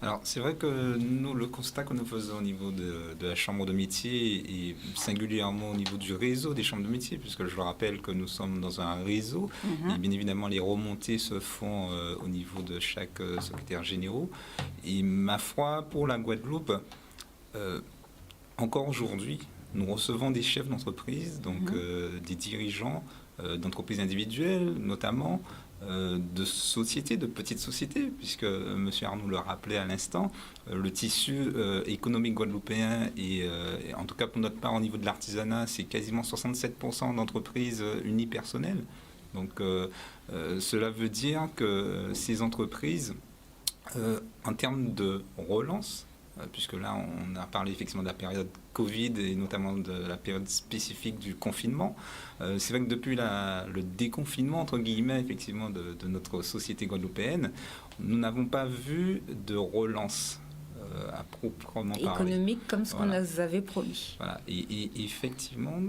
Alors, c'est vrai que nous, le constat que nous faisons au niveau de la chambre de métier et singulièrement au niveau du réseau des chambres de métier, puisque je le rappelle que nous sommes dans un réseau, et Mhm. bien évidemment les remontées se font au niveau de chaque secrétaire général. Et ma foi, pour la Guadeloupe, euh, encore aujourd'hui, nous recevons des chefs d'entreprise, donc Mhm. des dirigeants d'entreprises individuelles notamment, de sociétés, de petites sociétés, puisque M. Arnaud le rappelait à l'instant, le tissu économique guadeloupéen et en tout cas pour notre part au niveau de l'artisanat, c'est quasiment 67% d'entreprises unipersonnelles. Donc cela veut dire que ces entreprises, en termes de relance, puisque là on a parlé effectivement de la période Covid et notamment de la période spécifique du confinement. C'est vrai que depuis le déconfinement entre guillemets effectivement de notre société guadeloupéenne, nous n'avons pas vu de relance à proprement parler. Économique comme ce qu'on Voilà. nous avait promis. Voilà. Et effectivement,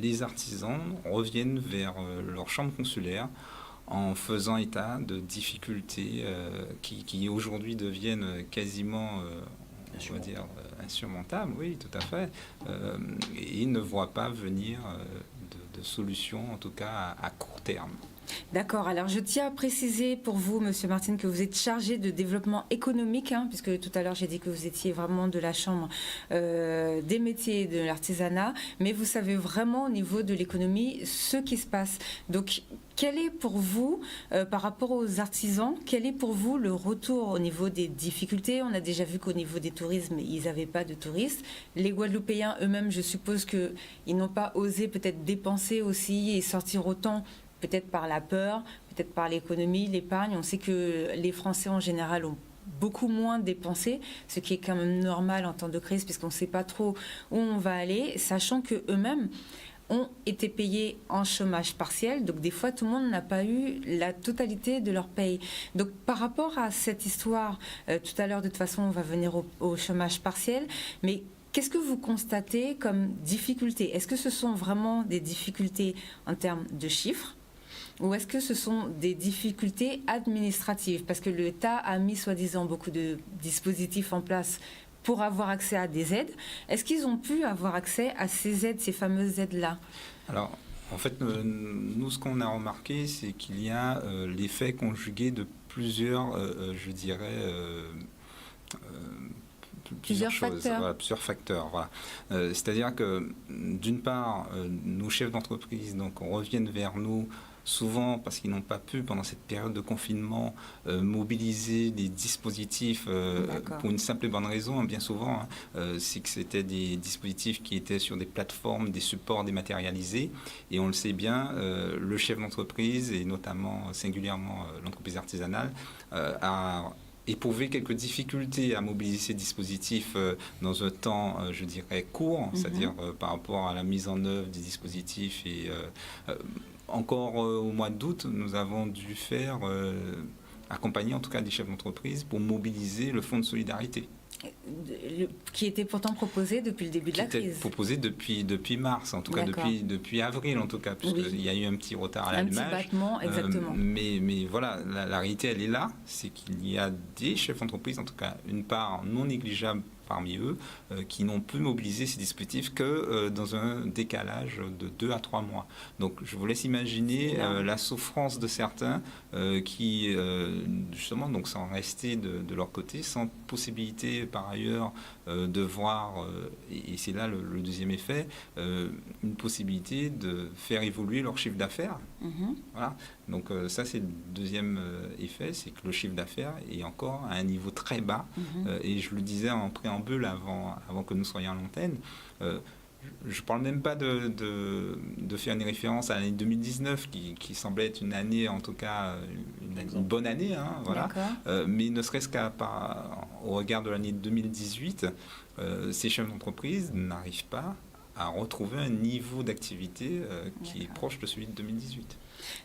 les artisans reviennent vers leur chambre consulaire en faisant état de difficultés qui aujourd'hui deviennent quasiment, on va dire, insurmontables, oui, tout à fait, et ne voient pas venir de solutions, en tout cas à court terme. D'accord, alors je tiens à préciser pour vous, Monsieur Martin, que vous êtes chargé de développement économique, puisque tout à l'heure j'ai dit que vous étiez vraiment de la chambre des métiers et de l'artisanat, mais vous savez vraiment au niveau de l'économie ce qui se passe. Donc, quel est pour vous, par rapport aux artisans, quel est pour vous le retour au niveau des difficultés? On a déjà vu qu'au niveau des tourismes, ils n'avaient pas de touristes. Les Guadeloupéens eux-mêmes, je suppose qu'ils n'ont pas osé peut-être dépenser aussi et sortir autant, peut-être par la peur, peut-être par l'économie, l'épargne. On sait que les Français en général ont beaucoup moins dépensé, ce qui est quand même normal en temps de crise puisqu'on ne sait pas trop où on va aller, sachant qu'eux-mêmes ont été payés en chômage partiel. Donc des fois, tout le monde n'a pas eu la totalité de leur paye. Donc par rapport à cette histoire, tout à l'heure de toute façon, on va venir au chômage partiel, mais qu'est-ce que vous constatez comme difficultés? Est-ce que ce sont vraiment des difficultés en termes de chiffres? Ou est-ce que ce sont des difficultés administratives? Parce que l'État a mis soi-disant beaucoup de dispositifs en place pour avoir accès à des aides. Est-ce qu'ils ont pu avoir accès à ces aides, ces fameuses aides-là? Alors, en fait, nous, ce qu'on a remarqué, c'est qu'il y a l'effet conjugué de plusieurs, je dirais, plusieurs choses, facteurs. voilà, plusieurs facteurs. Voilà. C'est-à-dire que, d'une part, nos chefs d'entreprise donc, reviennent vers nous souvent parce qu'ils n'ont pas pu, pendant cette période de confinement, mobiliser des dispositifs pour une simple et bonne raison, bien souvent, c'est que c'était des dispositifs qui étaient sur des plateformes, des supports dématérialisés, et on le sait bien, le chef d'entreprise, et notamment singulièrement l'entreprise artisanale, a éprouvé quelques difficultés à mobiliser ces dispositifs dans un temps, je dirais, court, c'est-à-dire par rapport à la mise en œuvre des dispositifs. Et encore au mois d'août, nous avons dû faire accompagner en tout cas des chefs d'entreprise pour mobiliser le fonds de solidarité. Qui était pourtant proposé depuis le début de la crise. Qui était proposé depuis mars, en tout cas depuis avril en tout cas, puisqu'il y a eu un petit retard à l'allumage. Un petit battement, exactement. Mais voilà, la réalité elle est là, c'est qu'il y a des chefs d'entreprise, en tout cas une part non négligeable parmi eux, qui n'ont pu mobiliser ces dispositifs que dans un décalage de 2 à 3 mois. Donc je vous laisse imaginer la souffrance de certains qui justement donc sont restés de leur côté sans possibilité par ailleurs de voir, et c'est là le deuxième effet, une possibilité de faire évoluer leur chiffre d'affaires. Voilà. Donc ça c'est le deuxième effet, c'est que le chiffre d'affaires est encore à un niveau très bas, et je le disais en préambule avant que nous soyons à l'antenne, je ne parle même pas de faire une référence à l'année 2019 qui semblait être une année, en tout cas une bonne année, voilà. Mais ne serait-ce qu'au regard de l'année 2018, ces chefs d'entreprise n'arrivent pas à retrouver un niveau d'activité qui est proche de celui de 2018.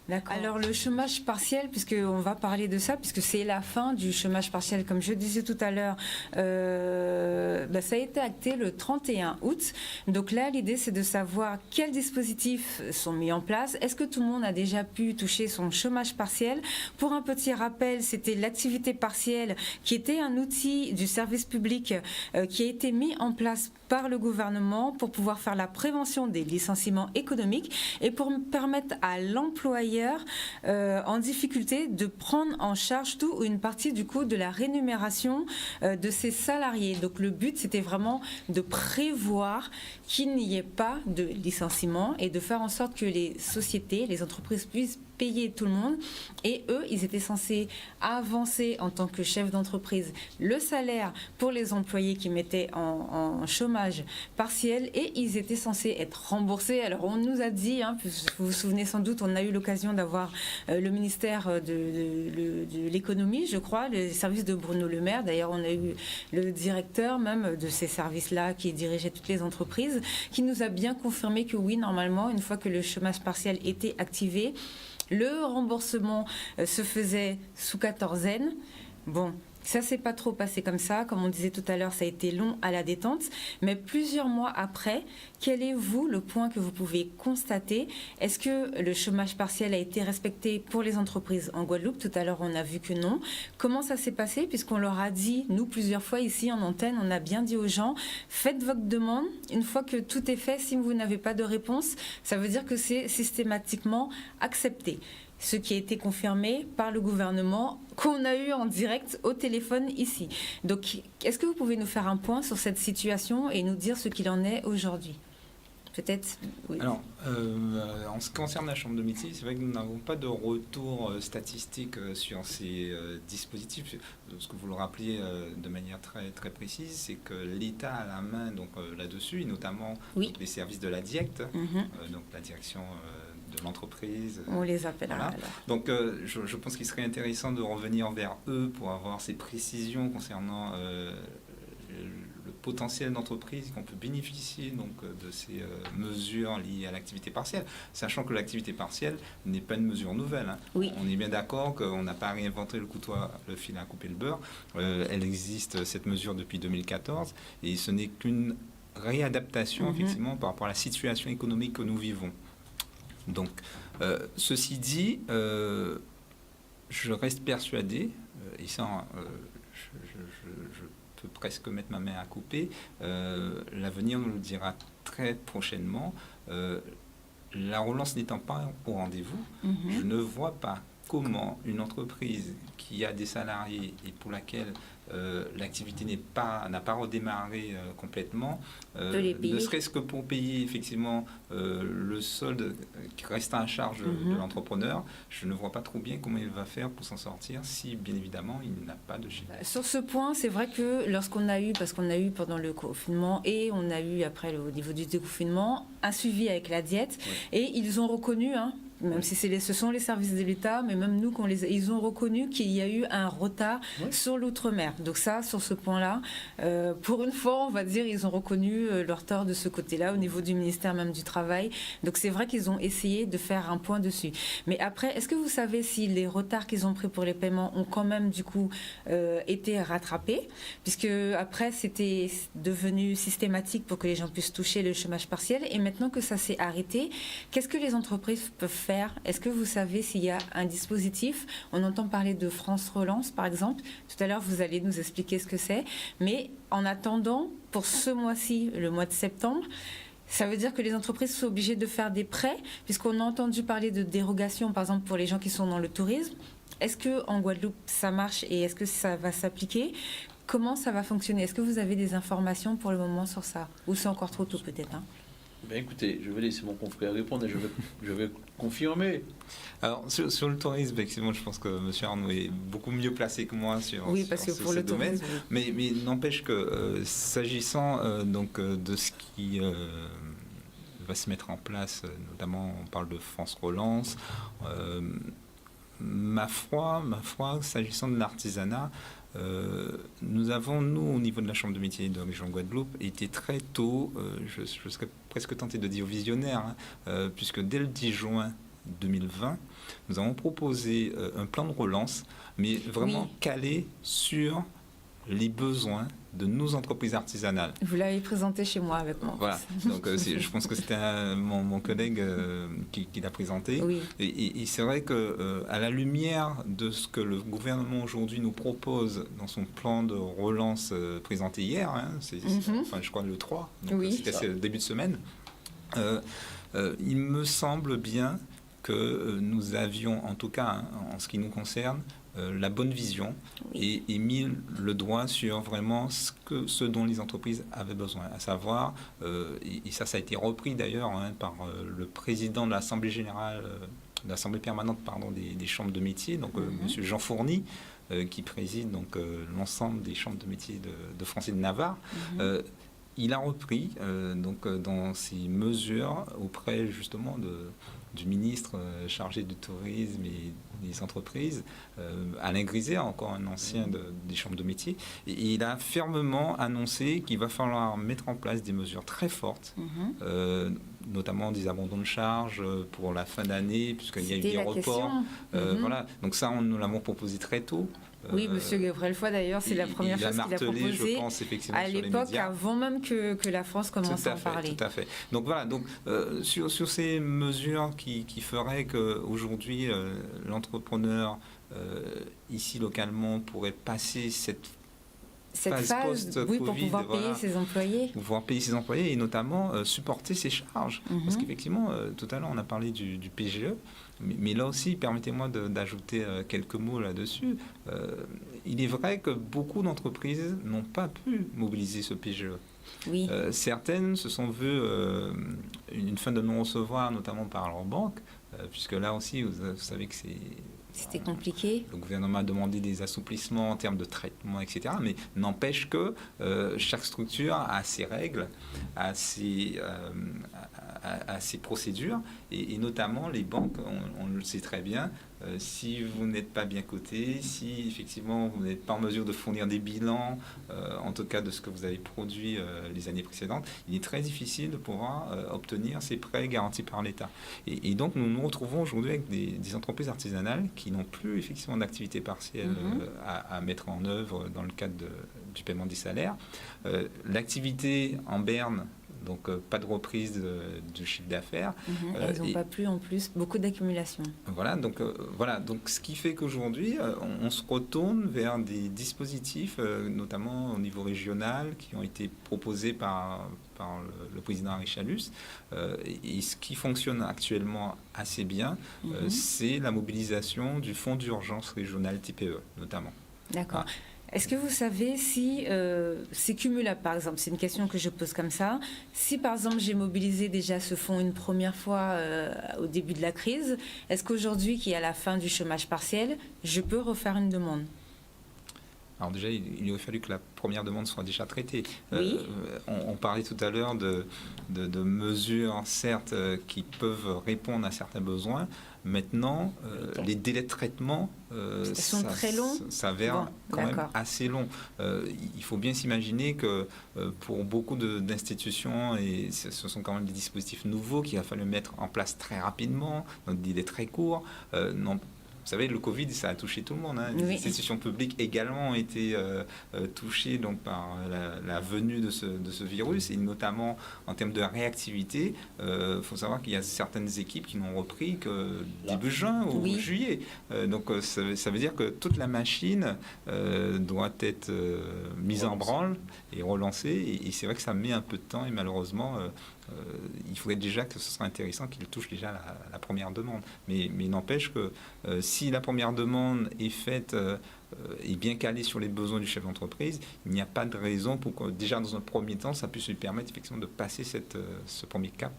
D'accord. Alors le chômage partiel, puisqu'on va parler de ça, puisque c'est la fin du chômage partiel, comme je disais tout à l'heure, ça a été acté le 31 août. Donc là, l'idée, c'est de savoir quels dispositifs sont mis en place. Est-ce que tout le monde a déjà pu toucher son chômage partiel? Pour un petit rappel, c'était l'activité partielle qui était un outil du service public qui a été mis en place par le gouvernement pour pouvoir faire la prévention des licenciements économiques et pour permettre à l'employeur en difficulté de prendre en charge tout ou une partie du coût de la rémunération de ses salariés. Donc le but, c'était vraiment de prévoir qu'il n'y ait pas de licenciement et de faire en sorte que les sociétés, les entreprises puissent payer tout le monde. Et eux, ils étaient censés avancer en tant que chef d'entreprise le salaire pour les employés qui mettaient en chômage partiel et ils étaient censés être remboursés. Alors on nous a dit, vous vous souvenez sans doute, on a eu l'occasion d'avoir le ministère de l'économie, je crois, les services de Bruno Le Maire. D'ailleurs, on a eu le directeur même de ces services-là qui dirigeait toutes les entreprises, qui nous a bien confirmé que oui, normalement, une fois que le chômage partiel était activé, le remboursement se faisait sous quatorzaine. Bon, ça s'est pas trop passé comme ça. Comme on disait tout à l'heure, ça a été long à la détente. Mais plusieurs mois après, quel est, vous, le point que vous pouvez constater? Est-ce que le chômage partiel a été respecté pour les entreprises en Guadeloupe? Tout à l'heure, on a vu que non. Comment ça s'est passé? Puisqu'on leur a dit, nous, plusieurs fois ici en antenne, on a bien dit aux gens, faites votre demande. Une fois que tout est fait, si vous n'avez pas de réponse, ça veut dire que c'est systématiquement accepté. Ce qui a été confirmé par le gouvernement qu'on a eu en direct au téléphone ici. Donc, est-ce que vous pouvez nous faire un point sur cette situation et nous dire ce qu'il en est aujourd'hui? Peut-être, oui. Alors, en ce qui concerne la Chambre de métier, c'est vrai que nous n'avons pas de retour statistique sur ces dispositifs. Ce que vous le rappelez de manière très, très précise, c'est que l'État a la main donc, là-dessus, et notamment les services de la DIECT, donc la direction de l'entreprise. On les appellera. Voilà. Donc, je pense qu'il serait intéressant de revenir vers eux pour avoir ces précisions concernant le potentiel d'entreprise qu'on peut bénéficier donc, de ces mesures liées à l'activité partielle, sachant que l'activité partielle n'est pas une mesure nouvelle. Oui. On est bien d'accord qu'on n'a pas réinventé le couteau, le fil à couper le beurre. Elle existe, cette mesure, depuis 2014, et ce n'est qu'une réadaptation, effectivement, par rapport à la situation économique que nous vivons. Donc, ceci dit, je reste persuadé, et ça, je peux presque mettre ma main à couper, l'avenir nous le dira très prochainement. La relance n'étant pas au rendez-vous, je ne vois pas comment une entreprise qui a des salariés et pour laquelle l'activité n'a pas redémarré complètement, ne serait-ce que pour payer effectivement le solde qui reste à charge de l'entrepreneur, je ne vois pas trop bien comment il va faire pour s'en sortir si bien évidemment il n'a pas de chiffre. Sur ce point, c'est vrai que lorsqu'on a eu, parce qu'on a eu pendant le confinement et on a eu après au niveau du déconfinement, un suivi avec la diète, et ils ont reconnu, même si ce sont les services de l'État, mais même nous, ils ont reconnu qu'il y a eu un retard sur l'outre-mer. Donc ça, sur ce point-là, pour une fois, on va dire, ils ont reconnu leur tort de ce côté-là, au niveau du ministère même du Travail. Donc c'est vrai qu'ils ont essayé de faire un point dessus. Mais après, est-ce que vous savez si les retards qu'ils ont pris pour les paiements ont quand même, du coup, été rattrapés? Puisque après, c'était devenu systématique pour que les gens puissent toucher le chômage partiel. Et maintenant que ça s'est arrêté, qu'est-ce que les entreprises peuvent faire? Est-ce que vous savez s'il y a un dispositif? On entend parler de France Relance, par exemple. Tout à l'heure, vous allez nous expliquer ce que c'est. Mais en attendant, pour ce mois-ci, le mois de septembre, ça veut dire que les entreprises sont obligées de faire des prêts, puisqu'on a entendu parler de dérogations, par exemple, pour les gens qui sont dans le tourisme. Est-ce qu'en Guadeloupe, ça marche et est-ce que ça va s'appliquer? Comment ça va fonctionner? Est-ce que vous avez des informations pour le moment sur ça? Ou c'est encore trop tôt, peut-être, Ben écoutez, je vais laisser mon confrère répondre et je vais confirmer. Alors, sur le tourisme, effectivement, je pense que M. Arnaud est beaucoup mieux placé que moi sur, parce que pour ce le domaine. tourisme, Mais n'empêche que, s'agissant de ce qui va se mettre en place, notamment on parle de France Relance, ma foi, s'agissant de l'artisanat, nous avons, au niveau de la Chambre de métier de la région Guadeloupe, été très tôt, je serais presque tenté de dire visionnaire, puisque dès le 10 juin 2020, nous avons proposé un plan de relance, mais vraiment calé sur les besoins de nos entreprises artisanales. Vous l'avez présenté chez moi avec moi. Voilà, donc je pense que c'était mon collègue qui l'a présenté. Oui. Et c'est vrai qu'à la lumière de ce que le gouvernement aujourd'hui nous propose dans son plan de relance présenté hier, enfin, je crois le 3, donc c'était le début de semaine, il me semble bien que nous avions, en tout cas en ce qui nous concerne, la bonne vision et mis le doigt sur vraiment ce dont les entreprises avaient besoin, à savoir, et ça a été repris d'ailleurs par le président de l'Assemblée générale, de l'Assemblée permanente des chambres de métiers, donc Monsieur Jean Fourny, qui préside donc l'ensemble des chambres de métiers de France et de Navarre. Il a repris donc dans ses mesures auprès justement du ministre chargé du tourisme et des entreprises, Alain Griset, encore un ancien des chambres de métiers, et il a fermement annoncé qu'il va falloir mettre en place des mesures très fortes, notamment des abandons de charges pour la fin d'année, puisqu'il y a eu des reports. Voilà. Donc ça, nous l'avons proposé très tôt. Oui, M. Gabriel Foy, d'ailleurs, c'est la première chose qu'il a proposée, je pense, effectivement, à l'époque, avant même que la France commence à en parler. Tout à fait. Donc voilà, donc, sur ces mesures qui feraient qu'aujourd'hui, l'entrepreneur, ici localement, pourrait passer cette phase pour pouvoir payer ses employés. Pour pouvoir payer ses employés et notamment supporter ses charges. Parce qu'effectivement, tout à l'heure, on a parlé du PGE, mais là aussi, permettez-moi d'ajouter quelques mots là-dessus. Il est vrai que beaucoup d'entreprises n'ont pas pu mobiliser ce PGE. Oui. Certaines se sont vues une fin de non-recevoir, notamment par leur banque, puisque là aussi, vous savez que c'était compliqué. Le gouvernement a demandé des assouplissements en termes de traitement, etc. Mais n'empêche que chaque structure a ses règles, a ses procédures, et notamment les banques, on le sait très bien, si vous n'êtes pas bien coté, si effectivement vous n'êtes pas en mesure de fournir des bilans, en tout cas de ce que vous avez produit les années précédentes, il est très difficile de pouvoir obtenir ces prêts garantis par l'État. Et donc nous nous retrouvons aujourd'hui avec des entreprises artisanales qui n'ont plus effectivement d'activité partielle à mettre en œuvre dans le cadre du paiement des salaires. L'activité en berne, donc pas de reprise du chiffre d'affaires. Elles n'ont pas plus en plus, beaucoup d'accumulation. Voilà, donc ce qui fait qu'aujourd'hui, on se retourne vers des dispositifs, notamment au niveau régional, qui ont été proposés par le président Henri Chalus. Et ce qui fonctionne actuellement assez bien, c'est la mobilisation du fonds d'urgence régional TPE, notamment. D'accord. Est-ce que vous savez si c'est cumulable, par exemple? C'est une question que je pose comme ça. Si, par exemple, j'ai mobilisé déjà ce fonds une première fois au début de la crise, est-ce qu'aujourd'hui, qui est à la fin du chômage partiel, je peux refaire une demande? Alors déjà, il aurait fallu que la première demande soit déjà traitée. Oui. On parlait tout à l'heure de mesures, certes, qui peuvent répondre à certains besoins. Maintenant, les délais de traitement sont très longs. S'avèrent quand même assez longs. Il faut bien s'imaginer que pour beaucoup d'institutions, et ce sont quand même des dispositifs nouveaux qu'il a fallu mettre en place très rapidement, dans des délais très courts. Vous savez, le Covid, ça a touché tout le monde. Les institutions publiques également ont été touchées donc, par la venue de ce virus, et notamment en termes de réactivité. Il faut savoir qu'il y a certaines équipes qui n'ont repris que début juin ou juillet. Donc ça veut dire que toute la machine doit être mise en branle et relancée. Et c'est vrai que ça met un peu de temps, et malheureusement... il faudrait déjà que ce soit intéressant qu'il touche déjà la première demande. Mais n'empêche que si la première demande est faite et bien calée sur les besoins du chef d'entreprise, il n'y a pas de raison pour que déjà dans un premier temps, ça puisse lui permettre effectivement de passer ce premier cap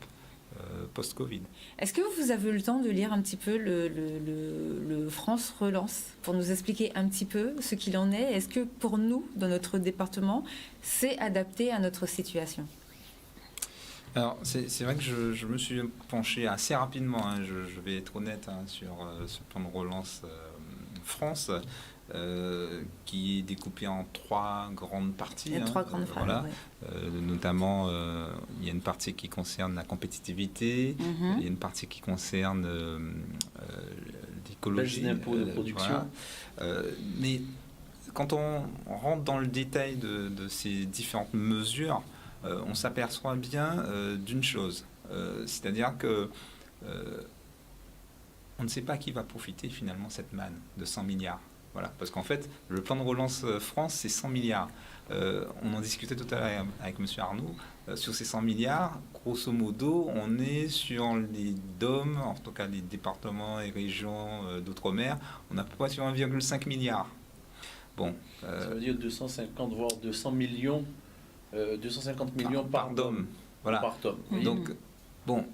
post-Covid. Est-ce que vous avez eu le temps de lire un petit peu le France Relance pour nous expliquer un petit peu ce qu'il en est? Est-ce que pour nous, dans notre département, c'est adapté à notre situation? Alors, c'est vrai que je me suis penché assez rapidement, je vais être honnête, sur ce plan de relance France. qui est découpé en 3 grandes parties. Il y a 3 grandes phrases, voilà. oui. Notamment, il y a une partie qui concerne la compétitivité, il y a une partie qui concerne l'écologie. Baisse d'impôts de production. Voilà. Mais quand on rentre dans le détail de ces différentes mesures, on s'aperçoit bien d'une chose. C'est-à-dire que on ne sait pas qui va profiter finalement cette manne de 100 milliards. Voilà, parce qu'en fait, le plan de relance France, c'est 100 milliards. On en discutait tout à l'heure avec M. Arnaud. Sur ces 100 milliards, grosso modo, on est sur les DOM, en tout cas les départements et régions d'outre-mer, on est à peu près sur 1,5 milliard. Bon, ça veut dire 250 voire 200 millions, 250 millions par DOM. Voilà. Par DOM. Oui. Donc, bon,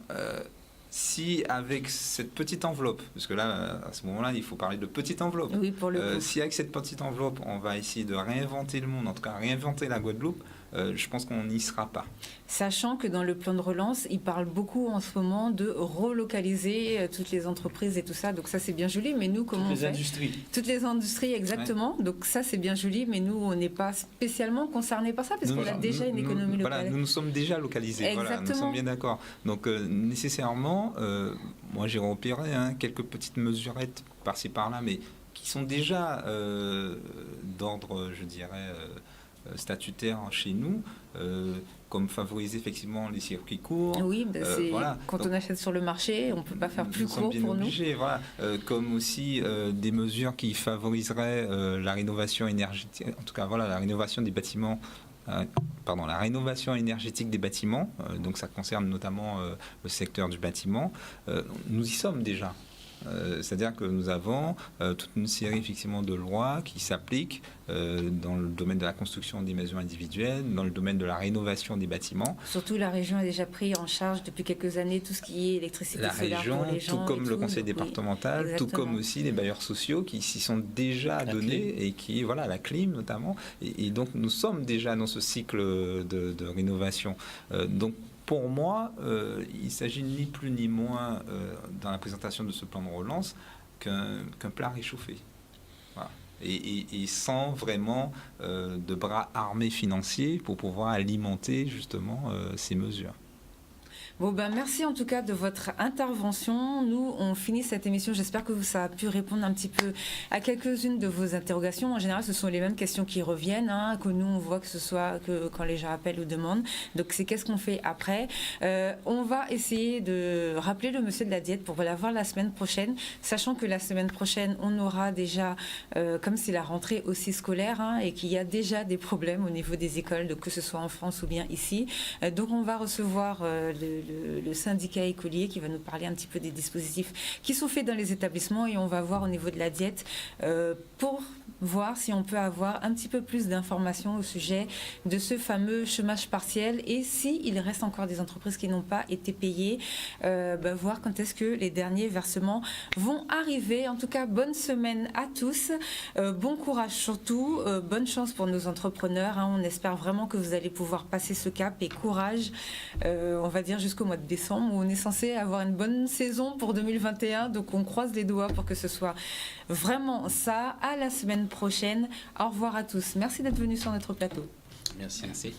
si avec cette petite enveloppe, parce que là, à ce moment-là, il faut parler de petite enveloppe. Oui, pour le coup. Si avec cette petite enveloppe, on va essayer de réinventer le monde, en tout cas réinventer la Guadeloupe, je pense qu'on n'y sera pas. Sachant que dans le plan de relance, il parle beaucoup en ce moment de relocaliser toutes les entreprises et tout ça. Donc ça, c'est bien joli. Mais nous, comment on fait ? Toutes les industries. Toutes les industries, exactement. Ouais. Donc ça, c'est bien joli. Mais nous, on n'est pas spécialement concernés par ça parce qu'on a déjà une économie locale. Voilà, nous sommes déjà localisés. Exactement. Voilà, nous sommes bien d'accord. Donc nécessairement, moi, j'ai repéré quelques petites mesurettes par-ci par-là, mais qui sont déjà d'ordre, je dirais, statutaire chez nous, comme favoriser effectivement les circuits courts. Oui, c'est voilà. Quand donc, on achète sur le marché, on ne peut pas faire plus court pour obligés, nous. Voilà. Comme aussi des mesures qui favoriseraient la rénovation énergétique, en tout cas voilà, la rénovation des bâtiments. La rénovation énergétique des bâtiments, donc ça concerne notamment le secteur du bâtiment. Nous y sommes déjà. C'est-à-dire que nous avons toute une série effectivement de lois qui s'appliquent dans le domaine de la construction des maisons individuelles, dans le domaine de la rénovation des bâtiments. Surtout la région a déjà pris en charge depuis quelques années tout ce qui est électricité solaire pour les gens. Tout comme le conseil départemental, oui, tout comme aussi les bailleurs sociaux qui s'y sont déjà donnés et qui, voilà, la clim notamment. Et donc nous sommes déjà dans ce cycle de rénovation. Donc pour moi, il s'agit ni plus ni moins dans la présentation de ce plan de relance qu'un plat réchauffé. Voilà. Et sans vraiment de bras armés financiers pour pouvoir alimenter justement ces mesures. Bon, merci en tout cas de votre intervention. Nous, on finit cette émission. J'espère que ça a pu répondre un petit peu à quelques-unes de vos interrogations. En général, ce sont les mêmes questions qui reviennent, que nous, on voit que ce soit que quand les gens appellent ou demandent. Donc, c'est qu'est-ce qu'on fait après. On va essayer de rappeler le monsieur de la diète pour la voir la semaine prochaine, sachant que la semaine prochaine, on aura déjà, comme c'est la rentrée aussi scolaire, et qu'il y a déjà des problèmes au niveau des écoles, donc que ce soit en France ou bien ici. Donc, on va recevoir le syndicat écolier qui va nous parler un petit peu des dispositifs qui sont faits dans les établissements et on va voir au niveau de la diète pour voir si on peut avoir un petit peu plus d'informations au sujet de ce fameux chômage partiel et s'il reste encore des entreprises qui n'ont pas été payées, voir quand est-ce que les derniers versements vont arriver. En tout cas, bonne semaine à tous, bon courage surtout, bonne chance pour nos entrepreneurs, on espère vraiment que vous allez pouvoir passer ce cap et courage, on va dire jusqu'au mois de décembre où on est censé avoir une bonne saison pour 2021, donc on croise les doigts pour que ce soit vraiment ça. À la semaine prochaine. Au revoir à tous. Merci d'être venus sur notre plateau. Merci. Merci.